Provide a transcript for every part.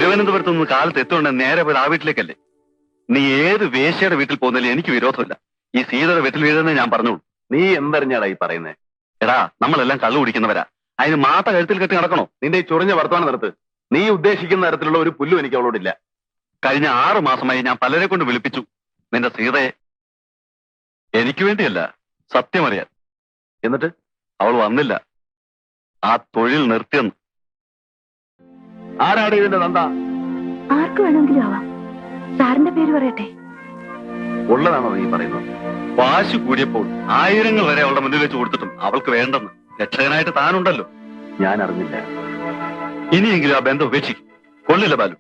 തിരുവനന്തപുരത്ത് നിന്ന് കാലത്ത് എത്തുകൊണ്ട് നേരെ പോയത് ആ വീട്ടിലേക്കല്ലേ? നീ ഏത് വേശ്യയുടെ വീട്ടിൽ പോകുന്നതിലും എനിക്ക് വിരോധമില്ല. ഈ സീതയുടെ വീട്ടിൽ വീഴുന്നേ ഞാൻ പറഞ്ഞോളൂ. നീ എന്തറിഞ്ഞാടാ ഈ പറയുന്നേ? എടാ, നമ്മളെല്ലാം കള്ളു കുടിക്കുന്നവരാ. അതിന് മാത്ത കഴുത്തിൽ കെട്ടി നടക്കണോ? നിന്റെ ഈ ചൊറിഞ്ഞ വർത്തമാനം നിർത്ത്. നീ ഉദ്ദേശിക്കുന്ന തരത്തിലുള്ള ഒരു പുല്ലും എനിക്ക് അവളോടില്ല. കഴിഞ്ഞ 6 മാസമായി ഞാൻ പലരെ കൊണ്ട് വിളിപ്പിച്ചു നിന്റെ സീതയെ. എനിക്ക് വേണ്ടിയല്ല, സത്യമറിയാൻ. എന്നിട്ട് അവൾ വന്നില്ല. ആ തൊഴിൽ നിർത്തിയെന്ന്. ആരാണ് ഇതിന്റെ നന്ദ? ആർക്ക് വേണമെങ്കിലും ആവാം. സാറിന്റെ പേര് പറയട്ടെ. ഉള്ളതാണോ നീ പറയുന്നത്? വാശി കൂടിയപ്പോൾ 1000 വരെ അവളുടെ മുന്നിൽ വെച്ച് കൊടുത്തിട്ടും അവൾക്ക് വേണ്ടെന്ന്. രക്ഷകനായിട്ട് താനുണ്ടല്ലോ. ഞാൻ അറിഞ്ഞില്ല. ഇനിയെങ്കിലും ആ ബന്ധം ഉപേക്ഷിക്കും. കൊള്ളില്ല ബാലു.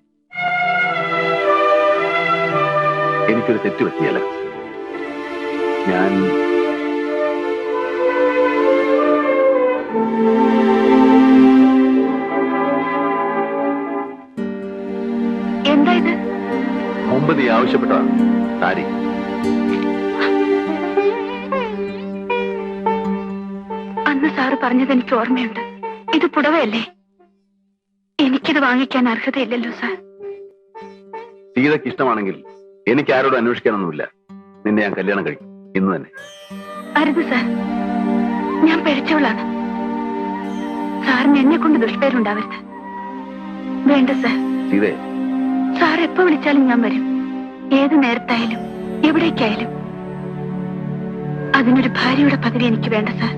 എനിക്കൊരു തെറ്റ് പറ്റിയല്ല. ഞാൻ എന്താ ഇത്? മുമ്പ് നീ ആവശ്യപ്പെട്ടതാണ് സാരി. അന്ന് സാറ് പറഞ്ഞത് എനിക്ക് ഓർമ്മയുണ്ട്. ഇത് പുടവയല്ലേ? എനിക്കിത് വാങ്ങിക്കാൻ അർഹതയില്ലല്ലോ സാർ. സീതയ്ക്ക് ഇഷ്ടമാണെങ്കിൽ എനിക്ക് ആരോടും അന്വേഷിക്കാനൊന്നുമില്ല. നിന്നെ ഞാൻ കല്യാണം കഴിക്കും, ഇന്ന് തന്നെ. അരുത് സാർ, ഞാൻ പിഴച്ചവളാണ്. സാറിന് എന്നെ കൊണ്ട് ദുഷ്പേരുണ്ടാവരുത്. വേണ്ട സാർ. സീതേ, സാർ എപ്പോ വിളിച്ചാലും ഞാൻ വരും. ഏത് നേരത്തായാലും എവിടേക്കായാലും. അതിനൊരു ഭാര്യയുടെ പദവി എനിക്ക് വേണ്ട സാർ.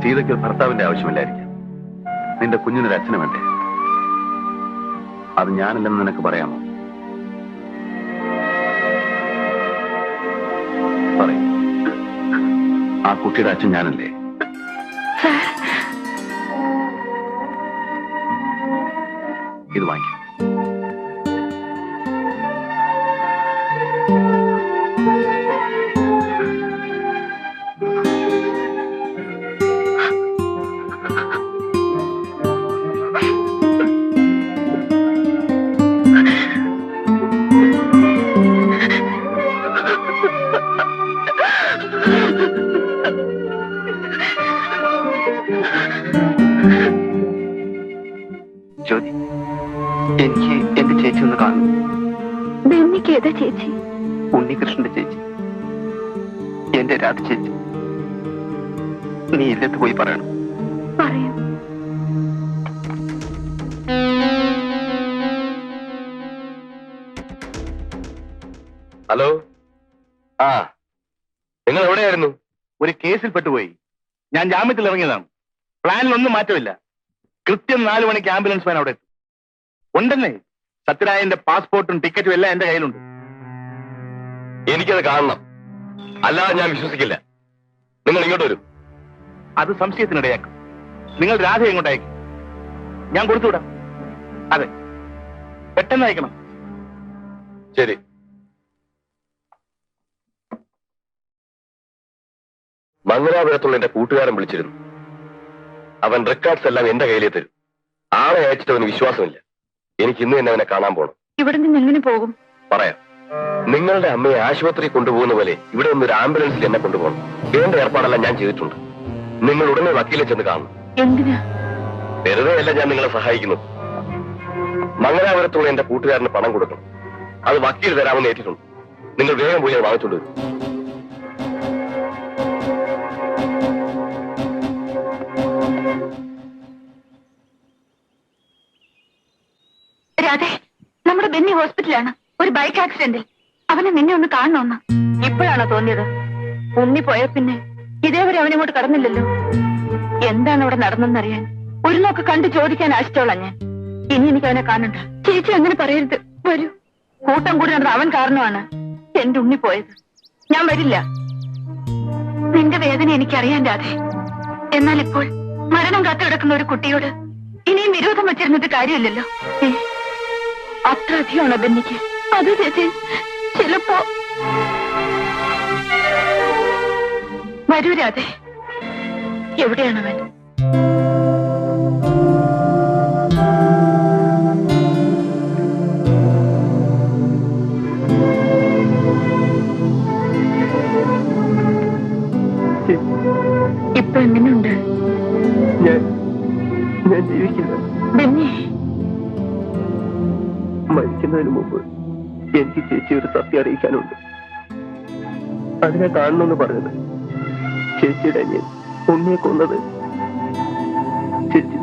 സീതയ്ക്ക് ഭർത്താവിന്റെ ആവശ്യമില്ലായിരിക്കാം. നിന്റെ കുഞ്ഞിനൊരു അച്ഛനും വേണ്ടേ? അത് ഞാനല്ലെന്ന് നിനക്ക് പറയാമോ? പറയൂ. ആ കുട്ടിയുടെ അച്ഛൻ ഞാനല്ലേ? സാർ, ഇത് വാങ്ങിക്കും. ജ്യോതി, എനിക്ക് എന്റെ ചേച്ചി ഒന്ന് കാണും. ബെന്നിക്ക് ഏതാ ചേച്ചി? ഉണ്ണികൃഷ്ണന്റെ ചേച്ചി, എന്റെ രാധ ചേച്ചി. നീ ഇല്ലത്ത് പോയി പറയണം. പറയാം. ഹലോ. ആ, നിങ്ങൾ എവിടെയായിരുന്നു? ഒരു കേസിൽ പെട്ടുപോയി. ഞാൻ ജാമ്യത്തിൽ ഇറങ്ങിയതാണ്. പ്ലാനിലൊന്നും മാറ്റമില്ല. കൃത്യം 4 മണിക്ക് ആംബുലൻസ് വാൻ അവിടെ എത്തും. ഉണ്ടെന്നേ, സത്യരായന്റെ പാസ്പോർട്ടും ടിക്കറ്റും എല്ലാം എന്റെ കയ്യിലുണ്ട്. എനിക്കത് കാണണം, അല്ലാതെ ഞാൻ വിശ്വസിക്കില്ല. നിങ്ങൾ ഇങ്ങോട്ട് വരും. അത് സംശയത്തിനിടയാക്കും. നിങ്ങൾ രാധ ഇങ്ങോട്ട് അയക്കും. ഞാൻ കൊടുത്തുവിടാം. അതെ, പെട്ടെന്ന് അയക്കണം. ശരി. മംഗലാപുരത്തുള്ള എന്റെ കൂട്ടുകാരൻ വിളിച്ചിരുന്നു. അവൻ റെക്കോർഡ്സ് എല്ലാം എന്റെ കയ്യിലേ തരും. ആളെ അയച്ചിട്ട് അവന് വിശ്വാസമില്ല. എനിക്ക് ഇന്ന് തന്നെ അവനെ കാണാൻ പോകണം. ഇവിടെ നിന്ന് എങ്ങനെ പോകും? പറയാം. നിങ്ങളുടെ അമ്മയെ ആശുപത്രി കൊണ്ടുപോകുന്ന പോലെ ഇവിടെ ഒന്നൊരു ആംബുലൻസിൽ എന്നെ കൊണ്ടുപോകണം. വേണ്ട ഏർപ്പാടെല്ലാം ഞാൻ ചെയ്തിട്ടുണ്ട്. നിങ്ങൾ ഉടനെ വക്കീലെ ചെന്ന് കാണും. എന്തിനാ? വെറുതെ അല്ല ഞാൻ നിങ്ങളെ സഹായിക്കുന്നു. മംഗലാപുരത്തുള്ള എന്റെ കൂട്ടുകാരന് പണം കൊടുക്കണം. അത് വക്കീൽ തരാമെന്ന് ഏറ്റിട്ടുണ്ട്. നിങ്ങൾ വേഗം പോയി അത് വാങ്ങിച്ചോണ്ട് വരും. രാധേ, നമ്മുടെ ബെന്നി ഹോസ്പിറ്റലാണ്. ഒരു ബൈക്ക് ആക്സിഡന്റിൽ. അവനെ നിന്നെ ഒന്ന് കാണണമെന്ന്. ഇപ്പോഴാണോ തോന്നിയത്? ഉണ്ണി പോയ പിന്നെ ഇതേവരെ അവനിങ്ങോട്ട് കടന്നില്ലല്ലോ. എന്താണ് അവിടെ നടന്നെന്നറിയാൻ ഒരു നോക്ക് കണ്ടു ചോദിക്കാൻ ആശിച്ചോളാം ഞാൻ. ഇനി എനിക്ക് അവനെ കാണണ്ട. ചേച്ചി അങ്ങനെ പറയരുത്. വരൂ. കൂട്ടം കൂടി നടന്ന അവൻ കാരണമാണ് എന്റെ ഉണ്ണി പോയത്. ഞാൻ വരില്ല. നിന്റെ വേദന എനിക്കറിയാൻ രാധേ. എന്നാൽ ഇപ്പോൾ മരണം കാത്തു കിടക്കുന്ന ഒരു കുട്ടിയോട് ഇനിയും വിരോധം വച്ചിരുന്നിട്ട് കാര്യമില്ലല്ലോ. അത്ര അധികമാണോ ബെന്നിക്ക്? അത് ചേച്ചി, ചിലപ്പോ. വരൂ രാധേ. എവിടെയാണവൻ? ഇപ്പൊ എങ്ങനെയുണ്ട്? ഞാൻ ജീവിക്കില്ല ബെന്നി. മരിക്കുന്നതിന് മുമ്പ് എനിക്ക് ചേച്ചി ഒരു സത്യം അറിയിക്കാനുണ്ട്. അതിനെ കാണണമെന്ന് പറഞ്ഞത് ചേച്ചിയുടെ അനിയൻ ഉണ്ണിയെ കൊന്നത് ചേച്ചി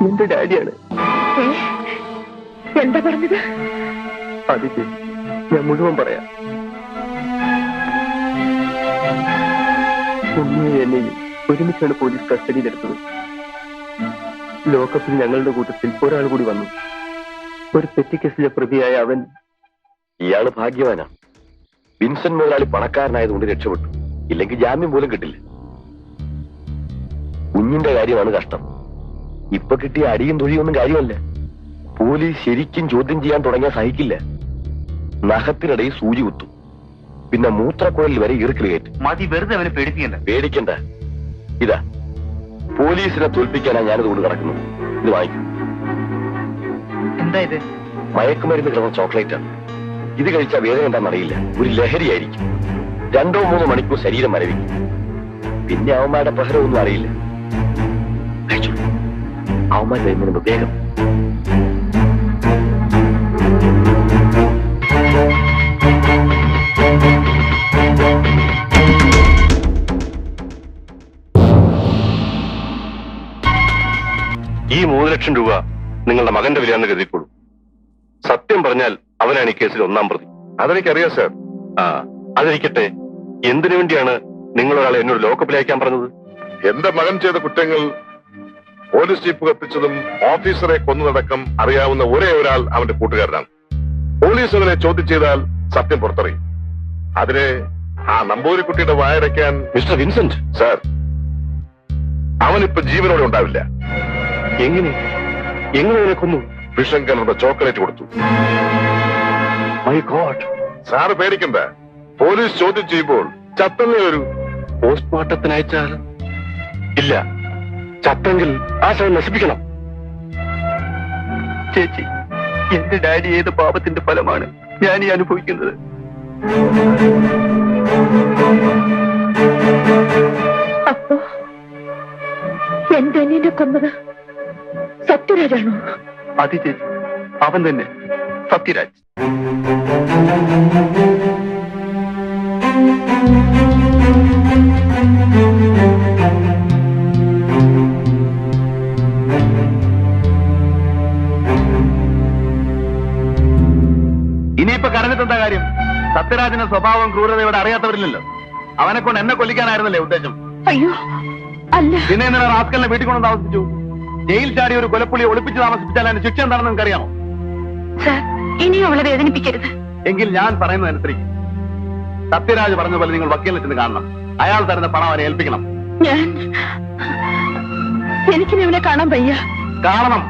എന്റെ ഡാഡിയാണ്. എന്താ പറഞ്ഞത്? അത് ചേച്ചി ഞാൻ മുഴുവൻ പറയാം. ഉണ്ണിയെ എന്നെയും ഒരുമിച്ചാണ് പോലീസ് കസ്റ്റഡിയിലെടുത്തത്. ലോക്കപ്പിൽ ഞങ്ങളുടെ കൂട്ടത്തിൽ ഒരാൾ കൂടി വന്നു. ഒരു പെറ്റി കേസിലെ പ്രതിയായ അവൻ. ഇയാള് ഭാഗ്യവാനാണ്. വിൻസെന്റ് മുതലാളി പണക്കാരനായതുകൊണ്ട് രക്ഷപ്പെട്ടു. ഇല്ലെങ്കിൽ ജാമ്യം പോലും കിട്ടില്ല. കുഞ്ഞിന്റെ കാര്യമാണ് കഷ്ടം. ഇപ്പൊ കിട്ടിയ അടിയും തൊഴിയൊന്നും കാര്യമല്ല. പോലീസ് ശരിക്കും ചോദ്യം ചെയ്യാൻ തുടങ്ങിയാൽ സഹിക്കില്ല. നഖത്തിനിടയിൽ സൂചി കുത്തും. പിന്നെ മൂത്രക്കുഴലിൽ വരെ ഇറുക്കിൽ കയറ്റും. മതി, വെറുതെ അവനെ പേടിപ്പിക്കണ്ട. പേടിക്കണ്ട. ഇതാ പോലീസിനെ തോൽപ്പിക്കാനാണ് ഞാനിത് കൊണ്ട് കിടക്കുന്നത്. ഇത് വാങ്ങിക്കും. എന്താ ഇത്? മയക്കുമരുന്ന് കിടന്ന ചോക്ലേറ്റ് ആണ്. ഇത് കഴിച്ചാൽ വേദന എന്താണെന്നറിയില്ല. ഒരു ലഹരിയായിരിക്കും. 2-3 മണിക്കൂർ ശരീരം മരവിക്കും. പിന്നെ അവന്മാരുടെ പ്രഹരമൊന്നും അറിയില്ല. കഴിച്ചോളൂ. അവന്മാർ വരുന്നതിന് വേഗം. ഈ 3 ലക്ഷം രൂപ നിങ്ങളുടെ മകന്റെ വിലയാണെന്ന് കരുതിക്കോളൂ. സത്യം പറഞ്ഞാൽ അവനാണ് ഈ കേസിൽ 1-ാം പ്രതി. അതെനിക്കറിയാം സാർ. അതിരിക്കട്ടെ, എന്തിനു വേണ്ടിയാണ് നിങ്ങൾ ഒരാളെ എന്നോട് ലോക്കപ്പിൽ അയക്കാൻ പറഞ്ഞത്? എന്റെ മകൻ ചെയ്ത കുറ്റങ്ങൾ, പോലീസ് ജീപ്പ് കത്തിച്ചതും ഓഫീസറെ കൊന്നതടക്കം അറിയാവുന്ന ഒരേ ഒരാൾ അവന്റെ കൂട്ടുകാരനാണ്. പോലീസ് അവനെ ചോദ്യം ചെയ്താൽ സത്യം പുറത്തറിയും. അതിന് ആ നമ്പൂരിക്കുട്ടിയുടെ വായടയ്ക്കാൻ മിസ്റ്റർ വിൻസെന്റ്. സാർ, അവനിപ്പോ ജീവനോടെ ഉണ്ടാവില്ല. എങ്ങനെ അവനെ കൊന്നു? വിഷം കലർന്ന ചോക്ലേറ്റ് കൊടുത്തു. My God. സാറ് പേടിക്കണ്ട. പോലീസ് ചോദ്യം ചെയ്യുമ്പോൾ ചത്തല്ലേ വരൂ. പോസ്റ്റ്മോർട്ടത്തിന് അയച്ചാൽ? ഇല്ല, ചത്തെങ്കിൽ ആ ശവം നശിപ്പിക്കണം. ചേച്ചി, എന്റെ ഡാഡി ഏത് പാപത്തിന്റെ ഫലമാണ് ഞാൻ ഈ അനുഭവിക്കുന്നത്? അപ്പോ എന്റെ അനിയനെ കൊന്നത് സത്യരാജാണോ? അതി ചേച്ചി, അവൻ തന്നെ, സത്യരാജ്. ഇനിയിപ്പോ കരഞ്ഞിട്ടെന്താ കാര്യം? സത്യരാജിന്റെ സ്വഭാവം ക്രൂരതയോടെ അറിയാത്തവരില്ലല്ലോ. അവനെ കൊണ്ട് എന്നെ കൊല്ലിക്കാനായിരുന്നല്ലേ ഉദ്ദേശം? അയ്യോ അല്ല. പിന്നെ എന്തിനാ റാസ്കലിനെ വീട്ടിൽ കൊണ്ട് താമസിച്ചു? ജയിൽ ചാടി ഒരു കൊലപ്പുള്ളിയെ ഒളിപ്പിച്ച് താമസിപ്പിച്ചാൽ അതിന് ശിക്ഷ എന്താണെന്ന് നിങ്ങൾക്കറിയാമോ? സാർ, ഇനിയും അവളെ വേദനിപ്പിക്കരുത്. എങ്കിൽ ഞാൻ പറയുന്നതനുസരിച്ച് സത്യരാജ് പറഞ്ഞ പോലെ നിങ്ങൾ വക്കീലിനെ ചെന്ന് കാണണം. അയാൾ തരുന്ന പണം അവനെ ഏൽപ്പിക്കണം. എനിക്കിനി അവനെ കാണാൻ വയ്യ. കാണണം.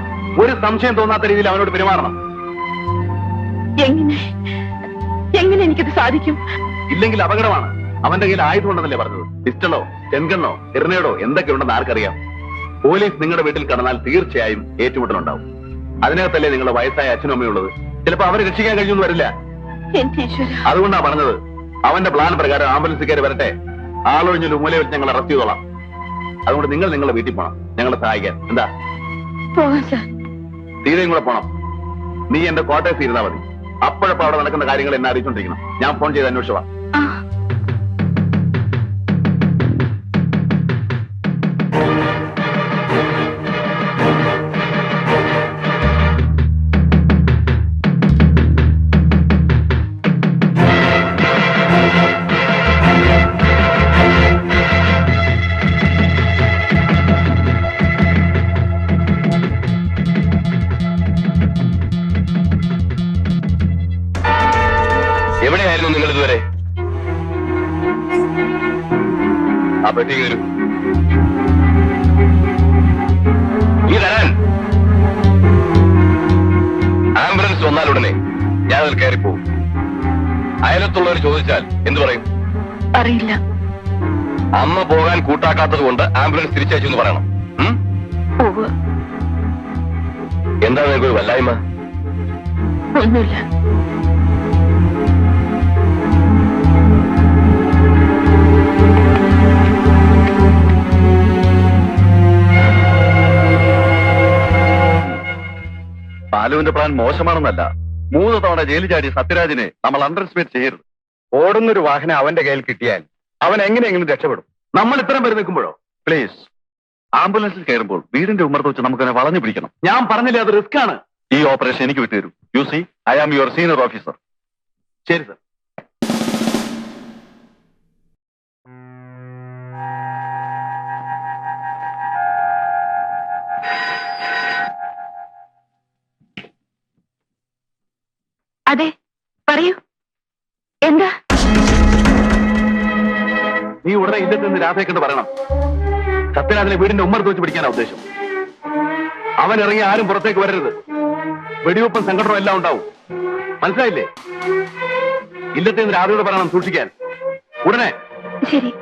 ഒരു സംശയം തോന്നാത്ത രീതിയിൽ അവനോട് പെരുമാറണം. എങ്ങനെ എനിക്കത് സാധിക്കും? ഇല്ലെങ്കിൽ അപകടമാണ്. അവന്റെ കയ്യിൽ ആയുധം ഉണ്ടെന്നല്ലേ പറഞ്ഞത്? പിസ്റ്റളോ ചെങ്കണ്ണോ ഇർണേടോ എന്തൊക്കെ ഉണ്ടെന്ന് ആർക്കറിയാം? പോലീസ് നിങ്ങളുടെ വീട്ടിൽ കടന്നാൽ തീർച്ചയായും ഏറ്റുമുട്ടലുണ്ടാവും. അതിനകത്തല്ലേ നിങ്ങളുടെ വയസ്സായ അച്ഛനും അമ്മയുള്ളത്. ചിലപ്പോ അവരെ രക്ഷിക്കാൻ കഴിയുമെന്ന് വരില്ല. അതുകൊണ്ടാ പറഞ്ഞത്, അവന്റെ പ്ലാൻ പ്രകാരം ആംബുലൻസ് കയറി വരട്ടെ. ആളൊഴിഞ്ഞൊരു മൂല വെച്ച് ഞങ്ങൾ അറസ്റ്റ് ചെയ്തോളാം. അതുകൊണ്ട് നിങ്ങൾ നിങ്ങളുടെ വീട്ടിൽ പോണം, ഞങ്ങളെ സഹായിക്കാൻ. എന്താ? തീരെയും കൂടെ പോണം. നീ എന്റെ കോട്ടയത്ത് ഇരുന്നാ മതി. അപ്പോഴപ്പോ അവിടെ നടക്കുന്ന കാര്യങ്ങൾ എന്നെ അറിയിച്ചോണ്ടിരിക്കണം. ഞാൻ ഫോൺ ചെയ്ത് അന്വേഷിച്ചു. എവിടെയായിരുന്നു നിങ്ങൾ ഇതുവരെ? ആ പെട്ടി കയറും. ഈ തരാൻ ആംബുലൻസ് വന്നാലുടനെ ഞാൻ അതിൽ കയറിപ്പോവും. അയലത്തുള്ളവർ ചോദിച്ചാൽ എന്തു പറയും? അറിയില്ല. അമ്മ പോകാൻ കൂട്ടാക്കാത്തത് കൊണ്ട് ആംബുലൻസ് തിരിച്ചയച്ചു എന്ന് പറയണം. എന്താ നിങ്ങൾക്കൊരു വല്ലായ്മ? ഒന്നുമില്ല. ബാലുവിന്റെ പ്ലാൻ മോശമാണെന്നല്ല, 3 തവണ ജയിലിൽ ചാടി സത്യരാജിനെ നമ്മൾ അണ്ടർ എസ്റ്റിമേറ്റ് ചെയ്യരുത്. ഓടുന്നൊരു വാഹനം അവന്റെ കയ്യിൽ കിട്ടിയാൽ അവൻ എങ്ങനെയെങ്കിലും രക്ഷപ്പെടും. നമ്മൾ ഇത്രയും പേര് നിൽക്കുമ്പോഴോ? പ്ലീസ്, ആംബുലൻസിൽ കയറുമ്പോൾ വീടിന്റെ ഉമ്മർത്ത് വെച്ച് നമുക്കതിനെ വളഞ്ഞു പിടിക്കണം. ഞാൻ പറഞ്ഞില്ലേ, അത് റിസ്ക് ആണ്. ഈ ഓപ്പറേഷൻ എനിക്ക് വിട്ടുതരും. You see, I am your senior officer. ശരി സർ. അതെ, പറയൂ, എന്താ? നീ ഉടനെ ഇല്ലത്ത് നിന്ന് രാധയെ കണ്ട് പറയണം, സത്യരാജിനെ വീടിന്റെ ഉമ്മർത്ത് വെച്ച് പിടിക്കാനാ ഉദ്ദേശം. അവൻ ഇറങ്ങി ആരും പുറത്തേക്ക് വരരുത്. വെടിവെപ്പും സംഘടനയും എല്ലാം ഉണ്ടാവും. മനസ്സിലായില്ലേ? ഇല്ലത്തെ നിന്ന് രാധയോട് പറയണം സൂക്ഷിക്കാൻ. ഉടനെ. ശരി.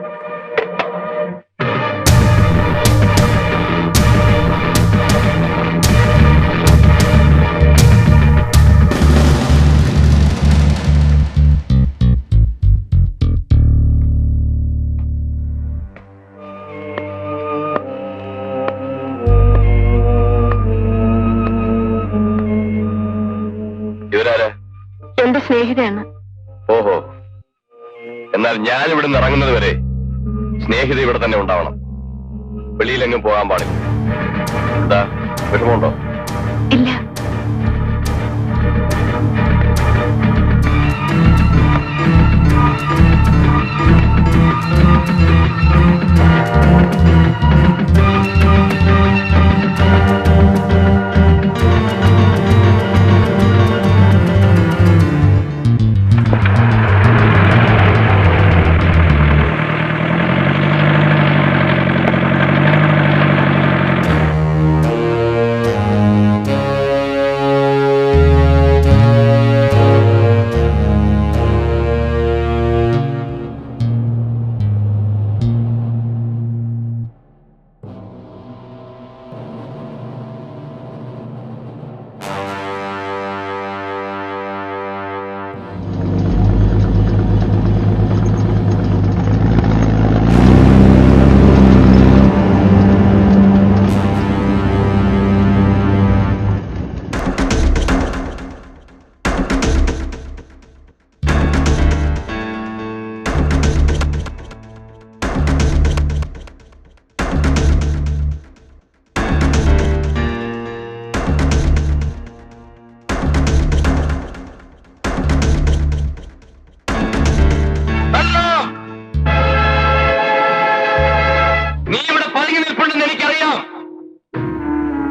ഇവരാരാ? എന്റെ സ്നേഹിതയാണ്. ഓഹോ, എന്നാൽ ഞാൻ ഇവിടെ നിന്ന് ഇറങ്ങുന്നത് വരെ സ്നേഹിത ഇവിടെ തന്നെ ഉണ്ടാവണം. വെളിയിലെങ്ങും പോകാൻ പാടില്ല. എന്താ വിഷമമുണ്ടോ? ഇല്ല.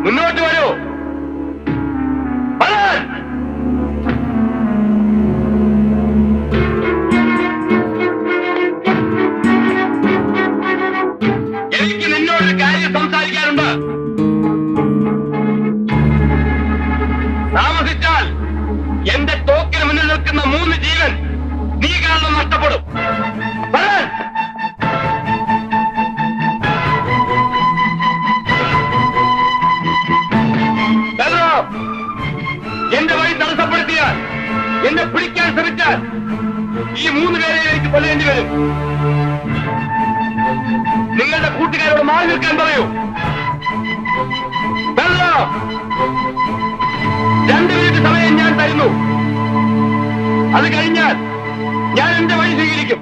മുന്നോട്ട് വരൂ. എനിക്ക് നിന്നോടൊരു കാര്യം സംസാരിക്കാനുണ്ട്. താമസിച്ചാൽ എന്റെ തോക്കിന് മുന്നിൽ നിൽക്കുന്ന 3 ജീവൻ നീ കാരണം നഷ്ടപ്പെടും. എന്റെ വഴി തടസ്സപ്പെടുത്തിയാൽ, എന്നെ പിടിക്കാൻ ശ്രമിച്ചാൽ ഈ 3 പേരെ എനിക്ക് കൊല്ലേണ്ടി വരും. നിങ്ങളുടെ കൂട്ടുകാരോട് മാറി നിൽക്കാൻ പറയൂ. 2 മിനിറ്റ് സമയം ഞാൻ തരുന്നു. അത് കഴിഞ്ഞാൽ ഞാൻ എന്റെ വഴി സ്വീകരിക്കും.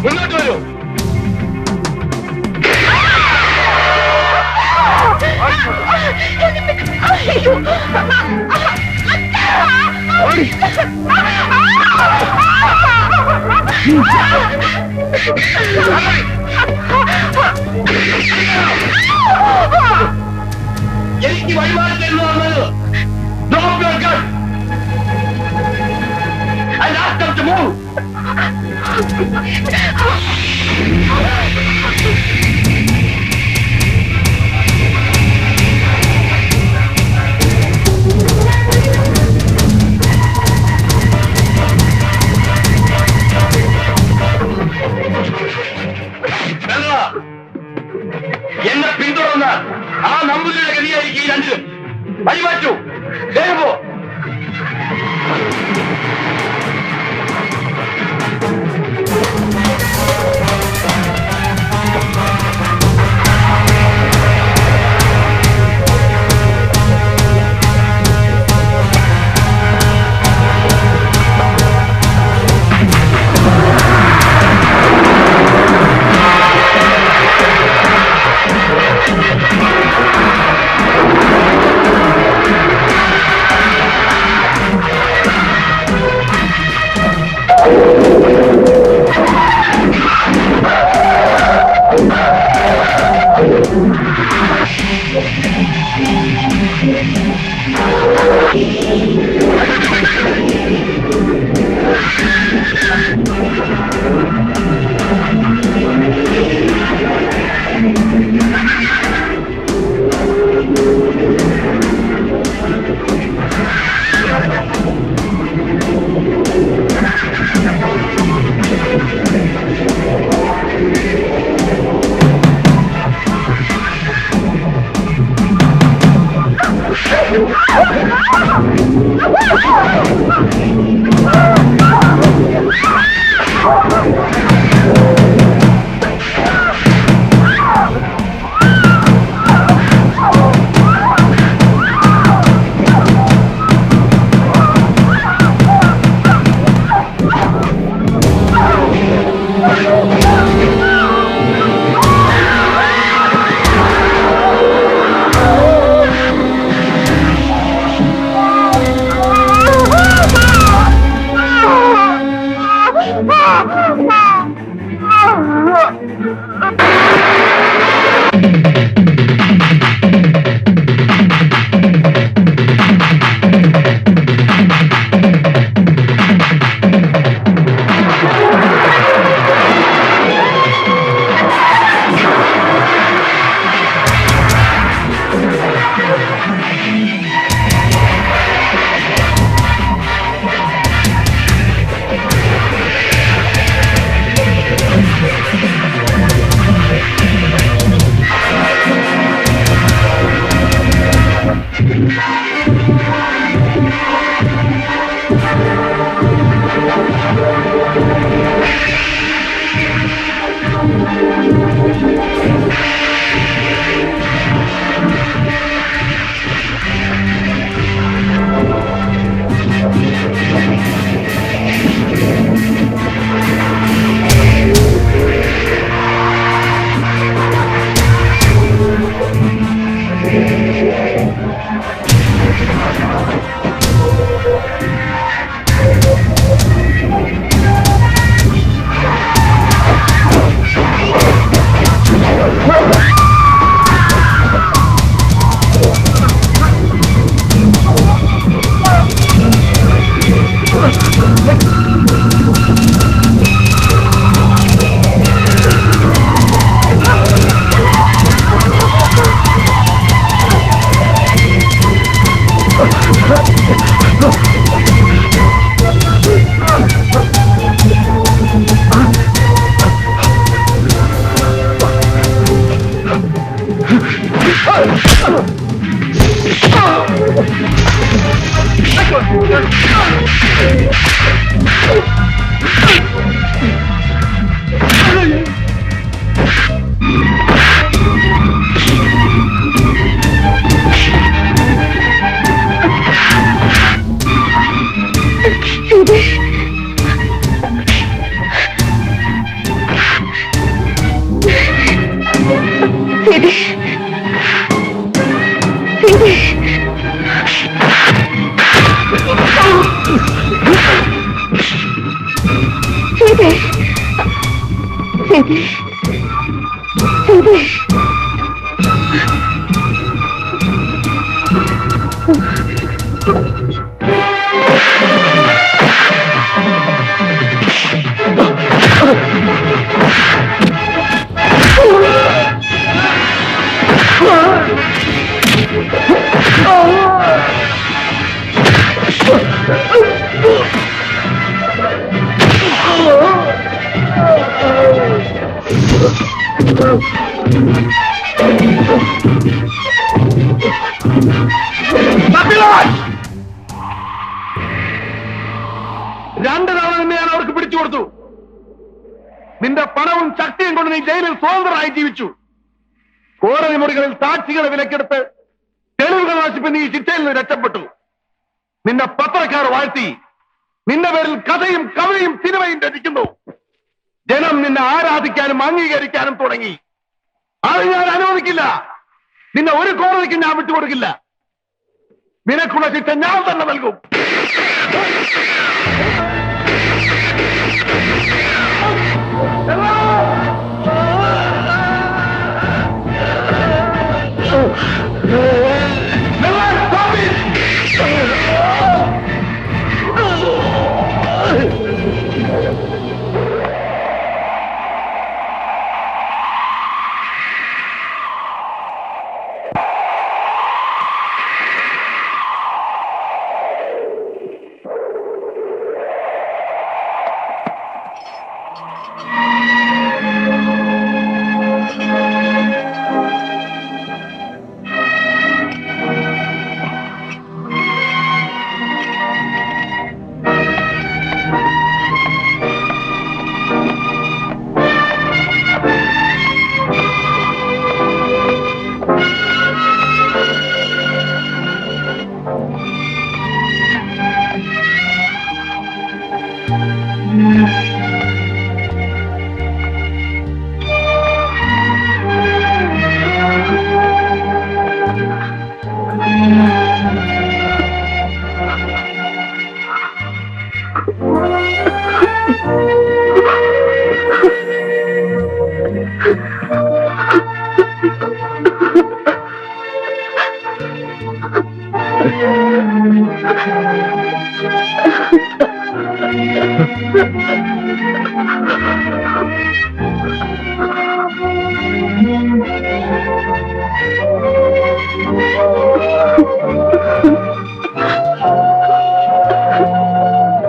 മുന്നോട്ട് വരൂ. എനിക്ക് വഴിമാറ്റരുത് പറഞ്ഞത്. Drop your gun. And ask them to move. എന്നെ പിന്തുടർന്ന ആ നമ്പൂതിരിയുടെ ഗതിയായിരിക്കും ഈ രണ്ടിലും. വഴിമാറ്റൂ, വേഗം പോ. 2 തവണ നിന്നെ ഞാൻ അവർക്ക് പിടിച്ചു കൊടുത്തു. നിന്റെ പണവും ശക്തിയും കൊണ്ട് നീ ജയിലിൽ സ്വതന്ത്രമായി ജീവിച്ചു. കോടതി മുറികളിൽ സാക്ഷികളെ വിലക്കെടുത്ത് തെളിവുകൾ നശിപ്പിച്ച് നീ ശിക്ഷയിൽ നിന്ന് രക്ഷപ്പെട്ടു. നിന്നെ പത്രക്കാർ വാഴ്ത്തി. നിന്റെ പേരിൽ കഥയും കവിതയും സിനിമയും രചിക്കുന്നു. ജനം നിന്നെ ആരാധിക്കാനും അംഗീകരിക്കാനും തുടങ്ങി. അത് ഞാൻ അനുവദിക്കില്ല. നിന്നെ ഒരു കോടതിക്കും ഞാൻ വിട്ടുകൊടുക്കില്ല. നിനക്കുള്ള ശിക്ഷ ഞാൻ തന്നെ നൽകും.